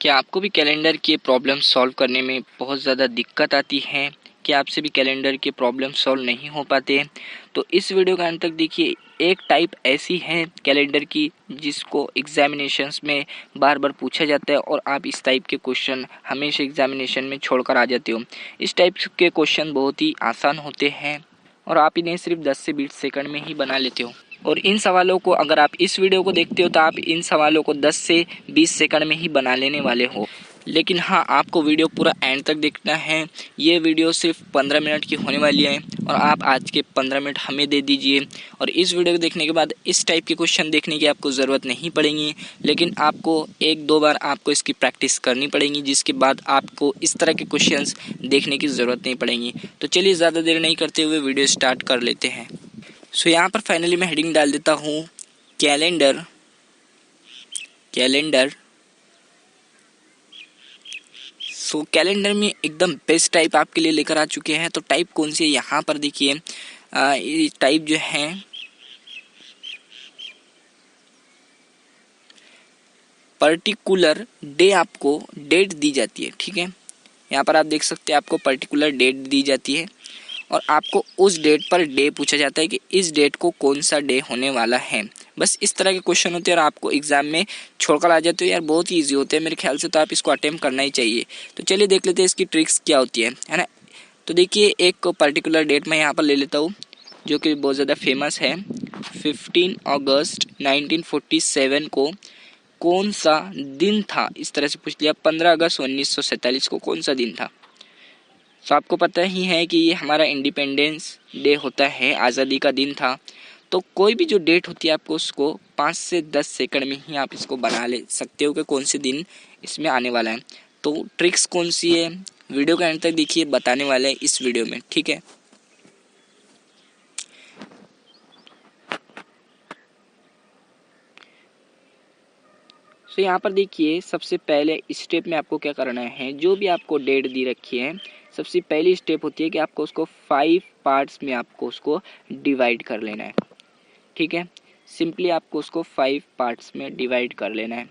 क्या आपको भी कैलेंडर के प्रॉब्लम सॉल्व करने में बहुत ज़्यादा दिक्कत आती है? क्या आपसे भी कैलेंडर के प्रॉब्लम सॉल्व नहीं हो पाते? तो इस वीडियो का अंत तक देखिए। एक टाइप ऐसी है कैलेंडर की जिसको एग्जामिनेशंस में बार बार पूछा जाता है और आप इस टाइप के क्वेश्चन हमेशा एग्जामिनेशन में छोड़कर आ जाते हो। इस टाइप के क्वेश्चन बहुत ही आसान होते हैं और आप इन्हें सिर्फ 10 से 20 सेकंड में ही बना लेते हो। और इन सवालों को अगर आप इस वीडियो को देखते हो तो आप इन सवालों को 10 से 20 सेकंड में ही बना लेने वाले हो। लेकिन हाँ, आपको वीडियो पूरा एंड तक देखना है। ये वीडियो सिर्फ 15 मिनट की होने वाली है और आप आज के 15 मिनट हमें दे दीजिए। और इस वीडियो को देखने के बाद इस टाइप के क्वेश्चन देखने की आपको ज़रूरत नहीं पड़ेगी, लेकिन आपको 1-2 बार आपको इसकी प्रैक्टिस करनी पड़ेगी, जिसके बाद आपको इस तरह के क्वेश्चंस देखने की ज़रूरत नहीं पड़ेगी। तो चलिए ज़्यादा देर नहीं करते हुए वीडियो स्टार्ट कर लेते हैं। सो यहाँ पर फाइनली मैं हेडिंग डाल देता हूँ कैलेंडर। सो कैलेंडर में एकदम बेस्ट टाइप आपके लिए लेकर आ चुके हैं। तो टाइप कौन सी है यहाँ पर देखिए। ये टाइप जो है पर्टिकुलर डे, आपको डेट दी जाती है। ठीक है, यहाँ पर आप देख सकते हैं आपको पर्टिकुलर डेट दी जाती है और आपको उस डेट पर डे पूछा जाता है कि इस डेट को कौन सा डे होने वाला है। बस इस तरह के क्वेश्चन होते हैं और आपको एग्जाम में छोड़कर आ जाते हो। यार बहुत ही ईजी होते हैं मेरे ख्याल से, तो आप इसको अटेम्प्ट करना ही चाहिए। तो चलिए देख लेते हैं इसकी ट्रिक्स क्या होती है ना। तो देखिए एक पर्टिकुलर डेट मैं यहाँ पर ले लेता हूँ जो कि बहुत ज़्यादा फेमस है। 15 अगस्त 1947 को कौन सा दिन था, इस तरह से पूछ लिया। 15 अगस्त 1947 को कौन सा दिन था। तो आपको पता ही है कि ये हमारा इंडिपेंडेंस डे होता है, आज़ादी का दिन था। तो कोई भी जो डेट होती है आपको उसको 5 से 10 सेकंड में ही आप इसको बना ले सकते हो कि कौन से दिन इसमें आने वाला है। तो ट्रिक्स कौन सी है, वीडियो का एंड तक देखिए, बताने वाले हैं इस वीडियो में। ठीक है, तो यहाँ पर देखिए सबसे पहले स्टेप में आपको क्या करना है। जो भी आपको डेट दी रखी है, सबसे पहली स्टेप होती है कि आपको उसको 5 पार्ट्स में आपको उसको डिवाइड कर लेना है। ठीक है, सिंपली आपको उसको 5 पार्ट्स में डिवाइड कर लेना है।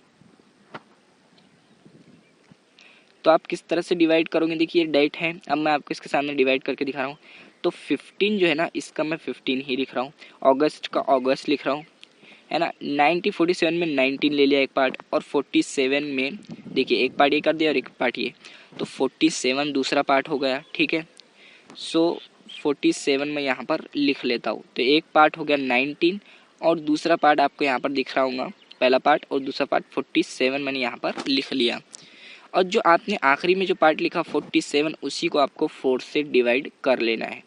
तो आप किस तरह से डिवाइड करोगे, देखिए डेट है, अब मैं आपको इसके सामने डिवाइड करके दिखा रहा हूँ। तो 15 जो है ना, इसका मैं 15 ही लिख रहा हूँ। अगस्त का अगस्त लिख रहा हूँ, है ना। 1947 में 19 ले लिया एक पार्ट, और 47 में देखिए एक पार्ट ये कर दिया और एक पार्ट ये, तो 47 दूसरा पार्ट हो गया। ठीक है, सो 47 में यहाँ पर लिख लेता हूँ। तो एक पार्ट हो गया 19 और दूसरा पार्ट आपको यहाँ पर दिख रहा होगा, पहला पार्ट और दूसरा पार्ट 47 मैंने यहाँ पर लिख लिया। और जो आपने आखिरी में जो पार्ट लिखा 47, उसी को आपको 4 से डिवाइड कर लेना है।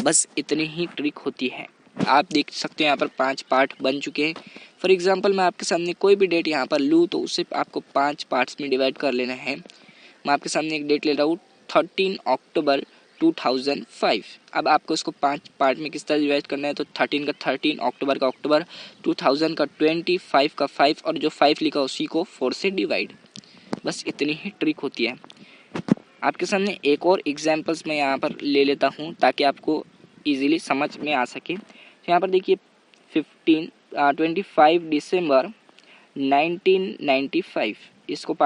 बस इतनी ही ट्रिक होती है। आप देख सकते हैं यहाँ पर 5 पार्ट बन चुके हैं। फॉर एग्जांपल मैं आपके सामने कोई भी डेट यहाँ पर लूँ तो उसे आपको 5 पार्ट्स में डिवाइड कर लेना है। मैं आपके सामने एक डेट ले रहा हूँ 13 अक्टूबर 2005। अब आपको इसको 5 पार्ट में किस तरह डिवाइड करना है। तो 13 का 13, अक्टूबर का अक्टूबर, 2000 का 20, 5 का 5 और जो 5 लिखा उसी को 4 से डिवाइड। बस इतनी ही ट्रिक होती है। आपके सामने एक और एग्जाम्पल्स मैं यहाँ पर ले लेता हूँ ताकि आपको इजीली समझ में आ सके। यहाँ पर देखिए 25 दिसंबर 1995, इसको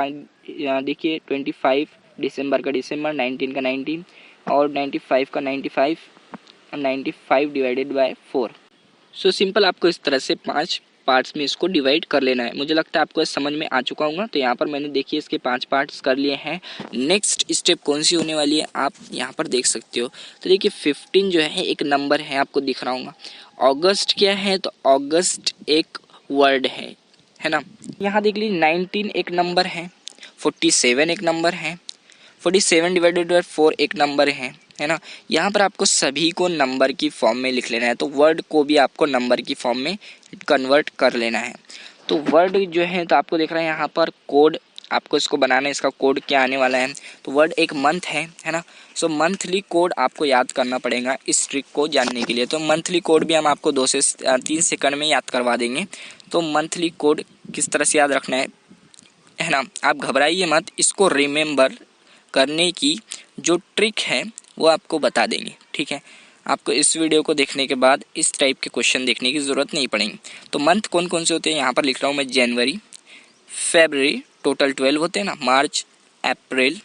देखिए 25 दिसंबर का दिसंबर, 19 का 19 और 95 का 95 और 95 डिवाइडेड बाय 4। सो सिंपल आपको इस तरह से 5 पार्ट्स में इसको डिवाइड कर लेना है। मुझे लगता है आपको समझ में आ चुका होगा। तो यहाँ पर मैंने देखिए इसके 5 पार्ट्स कर लिए हैं। नेक्स्ट स्टेप कौन सी होने वाली है आप यहाँ पर देख सकते हो। तो देखिए 15 जो है एक नंबर है, आपको दिख रहा होगा। अगस्त क्या है, तो अगस्त एक वर्ड है ना। यहाँ देख लीजिए 19 एक नंबर है, 47 एक नंबर है, 47 डिवाइडेड बाय 4 एक नंबर है ना। यहाँ पर आपको सभी को नंबर की फॉर्म में लिख लेना है। तो वर्ड को भी आपको नंबर की फॉर्म में कन्वर्ट कर लेना है। तो वर्ड जो है, तो आपको देख रहा है यहाँ पर कोड, आपको इसको बनाना है। इसका कोड क्या आने वाला है, तो वर्ड एक मंथ है ना। सो मंथली कोड आपको याद करना पड़ेगा इस ट्रिक को जानने के लिए। तो मंथली कोड भी हम आपको 2 से 3 सेकंड में याद करवा देंगे। तो मंथली कोड किस तरह से याद रखना है ना, आप घबराइए मत। इसको रिमेंबर करने की जो ट्रिक है वो आपको बता देंगे। ठीक है, आपको इस वीडियो को देखने के बाद इस टाइप के क्वेश्चन देखने की ज़रूरत नहीं पड़ेगी। तो मंथ कौन कौन से होते हैं यहाँ पर लिख रहा हूँ मैं। जनवरी, फरवरी टोटल 12 होते हैं ना, मार्च, अप्रैल,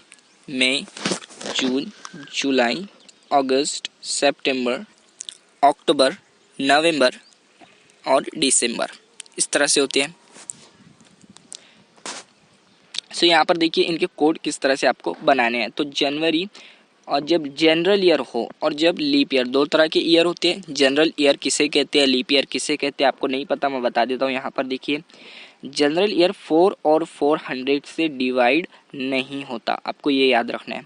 मई, जून, जुलाई, अगस्त, सितंबर, अक्टूबर, नवंबर और दिसंबर, इस तरह से होते हैं। सो यहाँ पर देखिए इनके कोड किस तरह से आपको बनाने हैं। तो जनवरी, और जब जनरल ईयर हो और जब लीप ईयर, दो तरह के ईयर होते हैं। जनरल ईयर किसे कहते हैं, लीप ईयर किसे कहते हैं, आपको नहीं पता, मैं बता देता हूँ। यहाँ पर देखिए जनरल ईयर 4 और 400 से डिवाइड नहीं होता, आपको ये याद रखना है।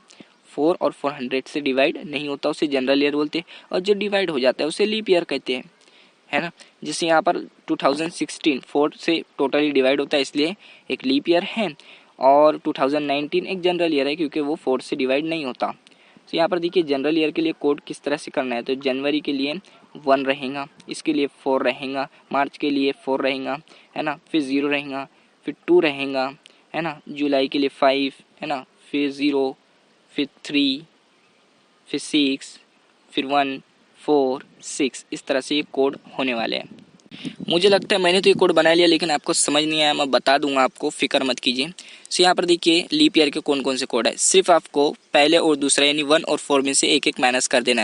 4 और 400 से डिवाइड नहीं होता, उसे जनरल ईयर बोलते हैं। और जो डिवाइड हो जाता है उसे लीप ईयर कहते हैं, है ना। जैसे यहाँ पर 2016 4 से टोटली डिवाइड होता है, इसलिए एक लीप ईयर है। और 2019 एक जनरल ईयर है, क्योंकि वो 4 से डिवाइड नहीं होता। तो यहाँ पर देखिए जनरल ईयर के लिए कोड किस तरह से करना है। तो जनवरी के लिए 1 रहेगा, इसके लिए 4 रहेगा, मार्च के लिए 4 रहेगा, है ना, फिर 0 रहेगा, फिर 2 रहेगा, है ना, जुलाई के लिए 5, है ना, फिर 0, फिर 3, फिर 6, फिर 1, 4, 6, इस तरह से ये कोड होने वाले हैं। मुझे लगता है मैंने तो ये कोड बना लिया, लेकिन आपको समझ नहीं आया, मैं बता दूंगा आपको, फिक्र मत कीजिए। सो यहाँ पर देखिए लीप ईयर के कौन कौन से कोड है। सिर्फ आपको पहले और दूसरा यानी 1 और 4 में से एक एक माइनस कर देना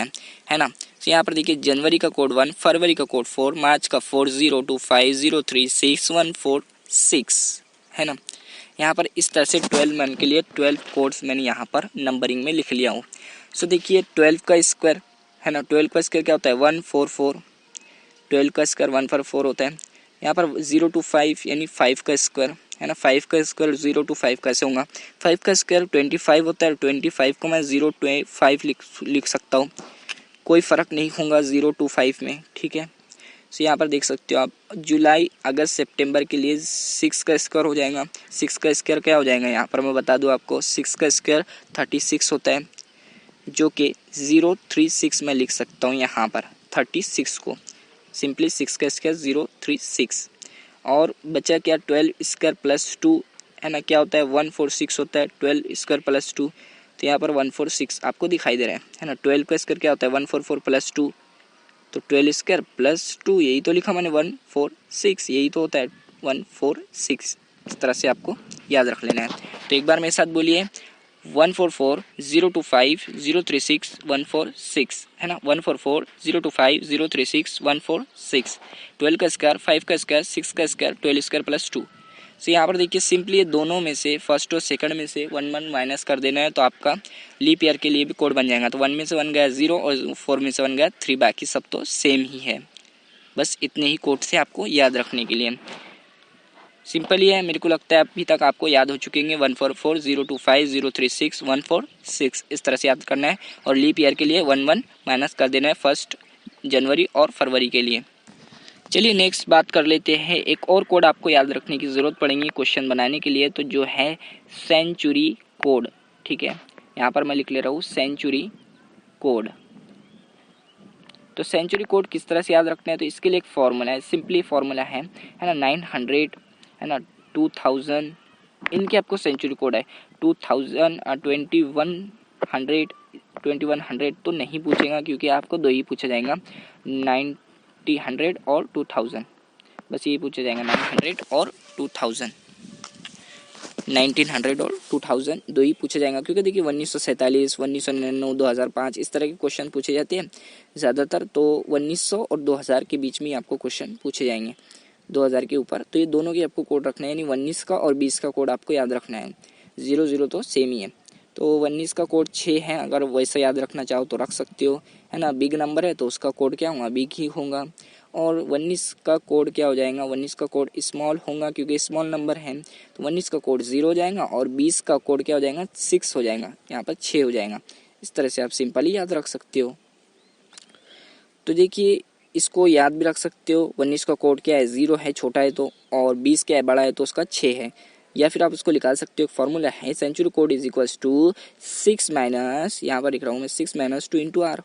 है ना। सो यहाँ पर देखिए जनवरी का कोड 1, फरवरी का कोड 4, मार्च का 4, 0, 2, 5, 0, 3, 6, 1, 4, 6, है ना। यहाँ पर इस तरह से 12 मंथ के लिए 12 कोड्स मैंने यहाँ पर नंबरिंग में लिख लिया हूँ। सो देखिए 12 का स्क्वायर, है ना, 12 का स्क्वायर क्या होता है, 144। 12 का स्क्वायर 144 होता है। यहाँ पर 0 to 5 यानी 5 का स्क्वायर, है ना, 5 का स्क्वायर 0 to 5 कैसे होगा, 5 का स्क्वायर 25 होता है। 25 को मैं 0 to 5 लिख सकता हूँ, कोई फ़र्क नहीं होगा 0 to 5 में, ठीक है। सो यहाँ पर देख सकते हो आप, जुलाई, अगस्त, सितंबर के लिए 6 का स्क्वायर हो जाएगा। 6 का स्क्वायर क्या हो जाएगा, यहाँ पर मैं बता दूँ आपको, 6 का स्क्वायर 36 होता है, जो कि 036 में लिख सकता हूँ यहाँ पर 36 को, सिंपली 6 का स्क्वायर 036। और बचा क्या, 12 स्क्वायर प्लस 2, है ना, क्या होता है 146 होता है, 12 स्क्वायर प्लस 2, तो यहाँ पर 146 आपको दिखाई दे रहा है ना। 12 का स्क्वायर क्या होता है 144 प्लस 2, तो 12 स्क्वायर प्लस 2, यही तो लिखा मैंने 146, यही तो होता है 146। इस तरह से आपको याद रख लेना है। तो एक बार मेरे साथ बोलिए, 144 025 036 146, है ना, 144 025 036 146। 12 का स्क्वायर, 5 का स्क्वायर, 6 का स्क्वायर, 12 स्क्वायर प्लस 2। सो यहाँ पर देखिए सिंपली ये दोनों में से फर्स्ट और सेकंड में से 1 1 माइनस कर देना है, तो आपका लीप ईयर के लिए भी कोड बन जाएगा। तो 1 में से 1 गया 0 और 4 में से 1 गया 3, बाकी सब तो सेम ही है। बस इतने ही कोड से आपको याद रखने के लिए सिंपल ही है। मेरे को लगता है अभी तक आपको याद हो चुके हैं 144 025 036 146, इस तरह से याद करना है। और लीप ईयर के लिए 1 1 माइनस कर देना है फर्स्ट जनवरी और फरवरी के लिए। चलिए नेक्स्ट बात कर लेते हैं। एक और कोड आपको याद रखने की ज़रूरत पड़ेगी क्वेश्चन बनाने के लिए, तो जो है सेंचुरी कोड, ठीक है। यहाँ पर मैं लिख ले रहा हूँ सेंचुरी कोड। तो सेंचुरी कोड किस तरह से याद रखते हैं, तो इसके लिए एक फॉर्मूला है, सिंपली फॉर्मूला है ना, 900, है ना, 2000, इनके आपको सेंचुरी कोड है 2000, 2100, 2100 तो नहीं पूछेगा, क्योंकि आपको दो ही पूछा जाएगा, 900 और 2000, बस ये पूछा जाएगा, 900 और 2000, 1900 और 2000 दो ही पूछा जाएगा। क्योंकि देखिए 1947, 1999, 2005 इस तरह के क्वेश्चन पूछे जाते हैं ज़्यादातर, तो 1900 और 2000 के बीच में ही आपको क्वेश्चन पूछे जाएंगे, 2000 के ऊपर। तो ये दोनों की आपको कोड रखना है, यानी 19 का और 20 का कोड आपको याद रखना है। 00 तो सेम ही है, तो 19 का कोड 6 है, अगर वैसा याद रखना चाहो तो रख सकते हो, है ना। बिग नंबर है तो उसका कोड क्या होगा, बिग ही होगा। और 19 का कोड क्या हो जाएगा, 19 का कोड स्मॉल होगा, क्योंकि स्मॉल नंबर है, तो 19 का कोड 0 हो जाएगा। और 20 का कोड क्या हो जाएगा, 6 हो जाएगा, यहाँ पर 6 हो जाएगा। इस तरह से आप सिंपली याद रख सकते हो। तो देखिए इसको याद भी रख सकते हो, 19 का कोड क्या है, 0 है छोटा है तो, और 20 क्या है बड़ा है तो उसका 6 है। या फिर आप इसको निकाल सकते हो, फॉर्मूला है century code is equals to 6 minus, यहाँ पर लिख रहा हूँ मैं 6 minus 2 into R,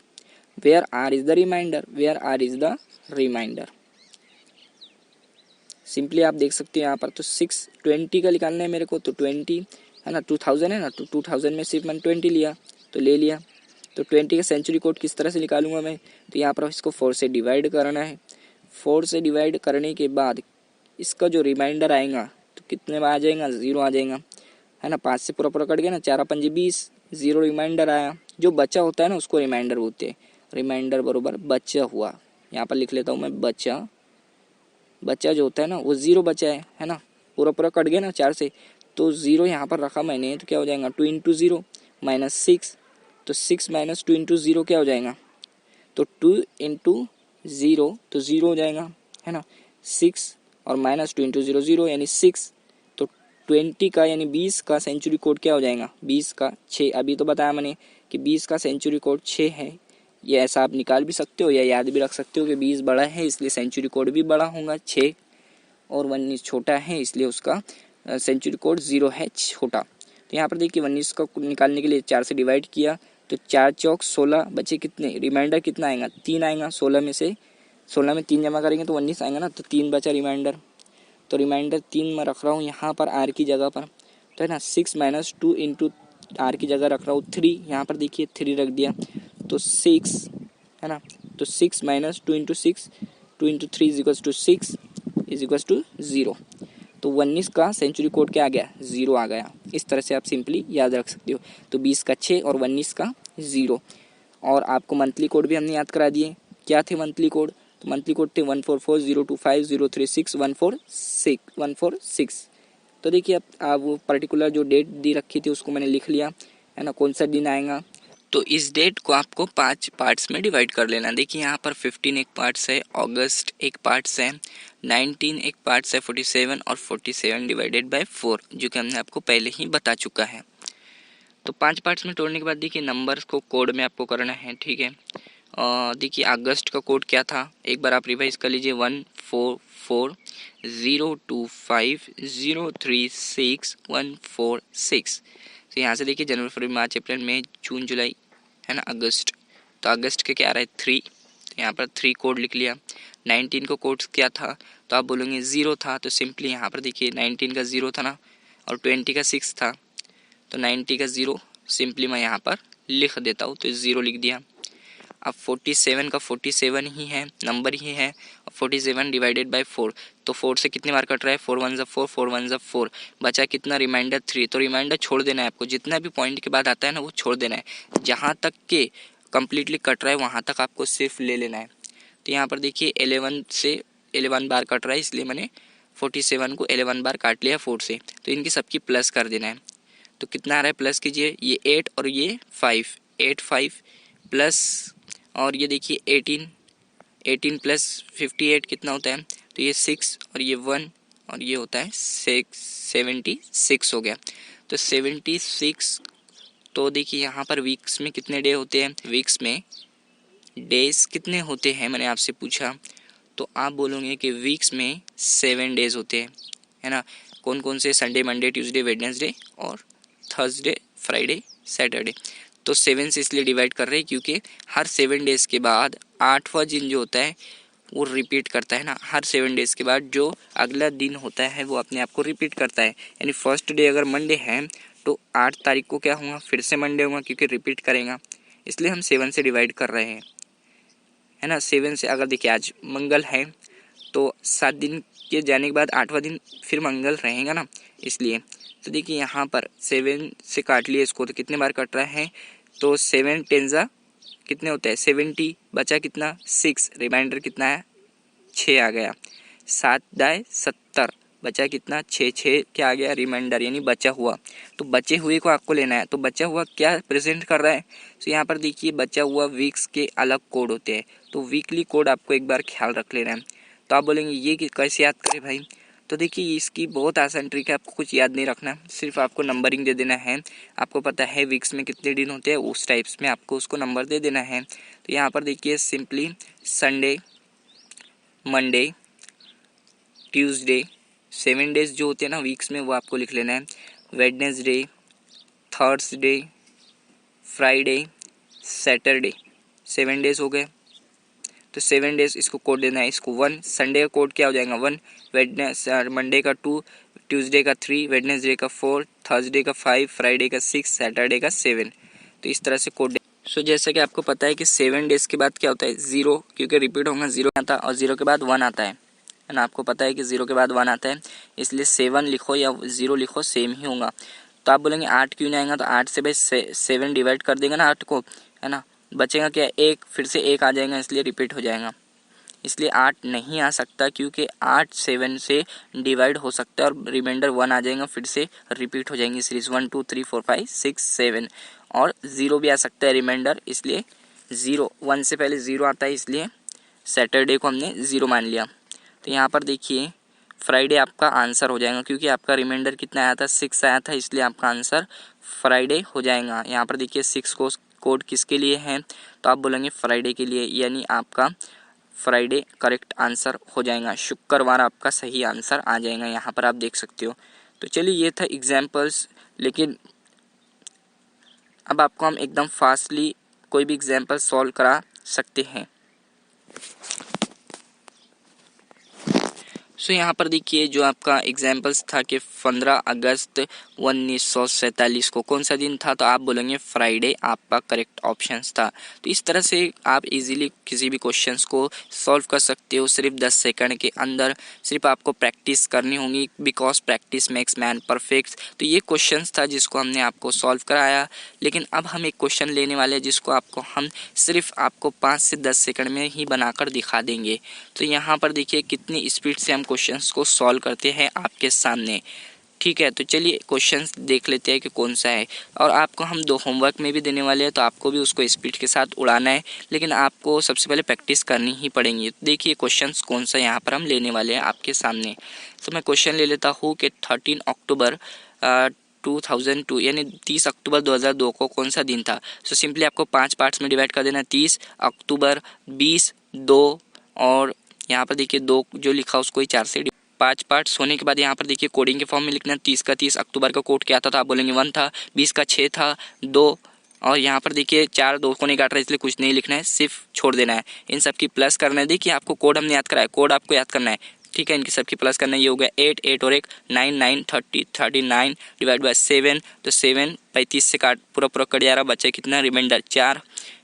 where R is the reminder, where R is the reminder. Simply आप देख सकते हो यहाँ पर, तो 620 का निकालना है मेरे को, तो 20 है ना, 2000 है ना, तो 2000 में सिर्फ मैंने 20 लिया तो ले लिया। तो 20 का सेंचुरी कोड किस तरह से निकालूंगा मैं, तो यहाँ पर इसको 4 से डिवाइड करना है। 4 से डिवाइड करने के बाद इसका जो रिमाइंडर आएगा, तो कितने में आ जाएगा, 0 आ जाएगा, है ना। 5 से पूरा पूरा कट गया ना, 4 पंजे 20, 0 रिमाइंडर आया। जो बचा होता है ना उसको रिमाइंडर बोलते हैं। रिमाइंडर बराबर बचा हुआ, यहाँ पर लिख लेता हूँ मैं बचा। बचा जो होता है ना वो 0 बचा है ना। पूरा पूरा कट गया ना 4 से, तो 0 यहाँ पर रखा मैंने, तो क्या हो जाएगा 2 इंटू 0 माइनस 6, तो 6 माइनस 2 इंटू 0 क्या हो जाएगा, तो 2 इंटू 0 तो 0 हो जाएगा, है ना। 6 और माइनस 2 इंटू 0 0 यानी 6, तो 20 का यानी 20 का सेंचुरी कोड क्या हो जाएगा, 20 का 6। अभी तो बताया मैंने कि 20 का सेंचुरी कोड 6 है। ये ऐसा आप निकाल भी सकते हो या याद भी रख सकते हो कि 20 बड़ा है इसलिए सेंचुरी कोड भी बड़ा होगा 6, और 19 छोटा है इसलिए उसका सेंचुरी कोड 0 है, छोटा। तो यहाँ पर देखिए 19 का निकालने के लिए 4 से डिवाइड किया, तो 4 चौक 16 बचे कितने, रिमाइंडर कितना आएगा, 3 आएगा। 16 में से 16 में 3 जमा करेंगे तो 19 आएगा ना, तो 3 बचा रिमाइंडर। तो रिमाइंडर 3 मैं रख रहा हूँ यहाँ पर आर की जगह पर, तो है ना। 6 माइनस 2 इंटू आर की जगह रख रहा हूँ 3, यहाँ पर देखिए 3 रख दिया, तो 6, है ना। तो 6 minus 2 into 6, 2 into 3 is equals to 6 is equals to 0। तो 19 का सेंचुरी कोड क्या आ गया, 0 आ गया। इस तरह से आप सिंपली याद रख सकते हो। तो 20 का 6 और 19 का 0। और आपको मंथली कोड भी हमने याद करा दिए। क्या थे मंथली कोड, तो मंथली कोड थे 1440225036146। तो देखिए अब आप वो पर्टिकुलर जो डेट दी रखी थी उसको मैंने लिख लिया, है ना, कौन सा दिन आएगा। तो इस डेट को आपको 5 पार्ट्स में डिवाइड कर लेना। देखिए यहाँ पर 15 एक पार्ट्स है, अगस्त एक पार्ट्स है, 19 एक पार्ट्स है, 47 और 47 डिवाइडेड बाय 4 जो कि हमने आपको पहले ही बता चुका है। तो 5 पार्ट्स में तोड़ने के बाद देखिए नंबर्स को कोड में आपको करना है, ठीक है। देखिए अगस्त का कोड क्या था, एक बार आप रिवाइज कर लीजिए, 1440250361446। तो यहाँ से देखिए जनवरी फरवरी मार्च अप्रैल मई जून जुलाई, है ना, अगस्त। तो अगस्त के क्या आ रहा है 3, तो यहाँ पर 3 कोड लिख लिया। 19 को कोड क्या था, तो आप बोलेंगे 0 था, तो सिंपली यहाँ पर देखिए 19 का 0 था ना, और 20 का 6 था, तो 90 का 0 सिंपली मैं यहाँ पर लिख देता हूँ, तो 0 लिख दिया। अब 47 का 47 ही है, नंबर ही है, 47 डिवाइडेड बाय 4, तो 4 से कितने बार कट रहा है, 4 1 ज़ा 4, 4 1 ज़ा 4, बचा कितना रिमाइंडर 3। तो रिमाइंडर छोड़ देना है आपको, जितना भी पॉइंट के बाद आता है ना वो छोड़ देना है, जहाँ तक के कम्प्लीटली कट रहा है वहाँ तक आपको सिर्फ ले लेना है। तो यहाँ पर देखिए 11 से 11 बार कट रहा है, इसलिए मैंने 47 को 11 बार काट लिया 4 से। तो इनकी सबकी प्लस कर देना है, तो कितना आ रहा है प्लस कीजिए, ये 8 और ये 5, 8 5 प्लस, और ये देखिए 18 प्लस 58 कितना होता है, तो ये 6 और ये 1 और ये होता है 76 हो गया। तो 76, तो देखिए यहाँ पर वीक्स में कितने डे होते हैं, वीक्स में डेज कितने होते हैं मैंने आपसे पूछा, तो आप बोलोगे कि वीक्स में 7 डेज होते हैं, है ना। कौन कौन से, संडे मंडे ट्यूसडे वेडनेसडे और थर्सडे फ्राइडे सैटरडे। तो 7 से इसलिए डिवाइड कर रहे हैं क्योंकि हर 7 डेज़ के बाद 8वां दिन जो होता है वो रिपीट करता है ना, हर 7 डेज़ के बाद जो अगला दिन होता है वो अपने आप को रिपीट करता है। यानी फर्स्ट डे अगर मंडे है तो 8 तारीख को क्या होगा, फिर से मंडे होगा क्योंकि रिपीट करेगा, इसलिए हम 7 से डिवाइड कर रहे हैं, है ना। 7 से अगर देखिए आज मंगल है तो 7 दिन के जाने के बाद 8वां दिन फिर मंगल रहेगा ना, इसलिए। तो देखिए यहाँ पर 7 से काट लिए इसको, तो कितने बार कट रहा है, तो 7 10 ज़ा कितने होते हैं 70, बचा कितना 6, रिमाइंडर कितना है 6 आ गया, 7 दाए 70, बचा कितना 6, 6 क्या आ गया रिमाइंडर यानी बचा हुआ। तो बचे हुए को आपको लेना है, तो बचा हुआ क्या प्रेजेंट कर रहा है, तो यहाँ पर देखिए बचा हुआ वीक्स के अलग कोड होते हैं, तो वीकली कोड आपको एक बार ख्याल रख लेना है। तो आप बोलेंगे ये कैसे याद करें भाई, तो देखिए इसकी बहुत आसान ट्रिक है, आपको कुछ याद नहीं रखना, सिर्फ आपको नंबरिंग दे देना है। आपको पता है वीक्स में कितने दिन होते हैं, उस टाइप्स में आपको उसको नंबर दे देना है। तो यहाँ पर देखिए simply Sunday Monday Tuesday, 7 days जो होते हैं ना वीक्स में वो आपको लिख लेना है, Wednesday Thursday Friday Saturday, 7 days हो गए। तो 7 डेज इसको कोड देना है, इसको 1, संडे का कोड क्या हो जाएगा 1, मंडे का 2, ट्यूसडे का 3, वेडनेसडे का 4, थर्सडे का 5, फ्राइडे का 6, सैटरडे का 7। तो इस तरह से कोड। सो जैसे कि आपको पता है कि 7 डेज के बाद क्या होता है 0, क्योंकि रिपीट होगा 0 आता है और 0 के बाद 1 आता है, है ना। आपको पता है कि 0 के बाद 1 आता है, इसलिए 7 लिखो या 0 लिखो सेम ही होगा। तो आप बोलेंगे 8 क्यों नहीं आएगा, तो 8 से भाई 7 डिवाइड कर देगा ना 8 को, है ना। बचेगा क्या, 1, फिर से 1 आ जाएगा, इसलिए रिपीट हो जाएगा। इसलिए 8 नहीं आ सकता, क्योंकि 8 7 से डिवाइड हो सकता है और रिमाइंडर 1 आ जाएगा, फिर से रिपीट हो जाएंगी सीरीज 1 2 3 4 5 6 7। और 0 भी आ सकता है रिमाइंडर, इसलिए 0 1 से पहले 0 आता है, इसलिए सैटरडे को हमने 0 मान लिया। तो यहाँ पर देखिए फ्राइडे आपका आंसर हो जाएगा, क्योंकि आपका रिमाइंडर कितना आया था, 6 आया था, इसलिए आपका आंसर फ्राइडे हो जाएगा। यहाँ पर देखिए 6 को कोड किसके लिए है, तो आप बोलेंगे फ्राइडे के लिए, यानी आपका फ्राइडे करेक्ट आंसर हो जाएगा। शुक्रवार आपका सही आंसर आ जाएगा, यहाँ पर आप देख सकते हो। तो चलिए ये था एग्जाम्पल्स, लेकिन अब आपको हम एकदम फास्टली कोई भी एग्जाम्पल सॉल्व करा सकते हैं। सो यहाँ पर देखिए जो आपका एग्जाम्पल्स था कि 15 अगस्त 1947 को कौन सा दिन था, तो आप बोलेंगे फ्राइडे आपका करेक्ट ऑप्शंस था। तो इस तरह से आप इजीली किसी भी क्वेश्चंस को सॉल्व कर सकते हो सिर्फ 10 सेकंड के अंदर। सिर्फ आपको प्रैक्टिस करनी होगी, because practice makes man perfect. तो ये क्वेश्चंस था जिसको हमने आपको सॉल्व कराया, लेकिन अब हम एक क्वेश्चन लेने वाले हैं जिसको आपको हम सिर्फ आपको 5 से 10 सेकंड में ही बनाकर दिखा देंगे। तो यहाँ पर देखिए कितनी स्पीड से हम क्वेश्चंस को सॉल्व करते हैं आपके सामने। ठीक है, तो चलिए क्वेश्चंस देख लेते हैं कि कौन सा है। और आपको हम 2 होमवर्क में भी देने वाले हैं, तो आपको भी उसको स्पीड के साथ उड़ाना है, लेकिन आपको सबसे पहले प्रैक्टिस करनी ही पड़ेगी। देखिए क्वेश्चंस कौन सा यहाँ पर हम लेने वाले हैं आपके सामने। तो मैं क्वेश्चन ले लेता हूँ कि 13 अक्टूबर 2002 यानी 30 अक्टूबर 2002 को कौन सा दिन था। सो सिंपली आपको 5 पार्ट्स में डिवाइड कर देना, 30 अक्टूबर 20 2, और यहाँ पर देखिए 2 जो लिखा उसको ही 4 से 5 पार्ट्स होने के बाद यहाँ पर देखिए कोडिंग के फॉर्म में लिखना है। 30 का 30 अक्टूबर का कोड क्या था, तो आप बोलेंगे 1 था। 20 का 6 था 2, और यहाँ पर देखिए 4 2 को नहीं काट रहा है, इसलिए कुछ नहीं लिखना है, सिर्फ छोड़ देना है। इन सब की प्लस करना है। देखिए आपको कोड हमने याद कराया, कोड आपको याद करना है, ठीक है। इनकी सबकी प्लस करना है, ये हो गया 8 8 और 1 9 9 30 39 डिवाइड बाय 7। तो 7 35 से काट पूरा कट जा रहा, बच्चे कितना रिमाइंडर 4,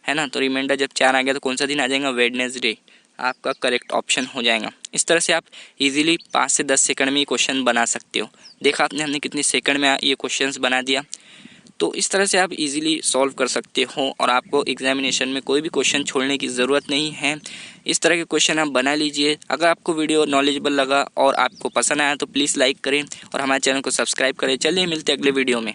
है ना। तो रिमाइंडर जब 4 आ गया तो कौन सा दिन आ जाएगा, वेडनेसडे आपका करेक्ट ऑप्शन हो जाएगा। इस तरह से आप इजीली 5 से 10 सेकंड में ये क्वेश्चन बना सकते हो। देखा आपने हमने कितनी सेकंड में ये क्वेश्चंस बना दिया। तो इस तरह से आप इजीली सॉल्व कर सकते हो, और आपको एग्जामिनेशन में कोई भी क्वेश्चन छोड़ने की ज़रूरत नहीं है। इस तरह के क्वेश्चन आप बना लीजिए। अगर आपको वीडियो नॉलेजेबल लगा और आपको पसंद आया तो प्लीज़ लाइक करें और हमारे चैनल को सब्सक्राइब करें। चलिए मिलते हैं अगले वीडियो में।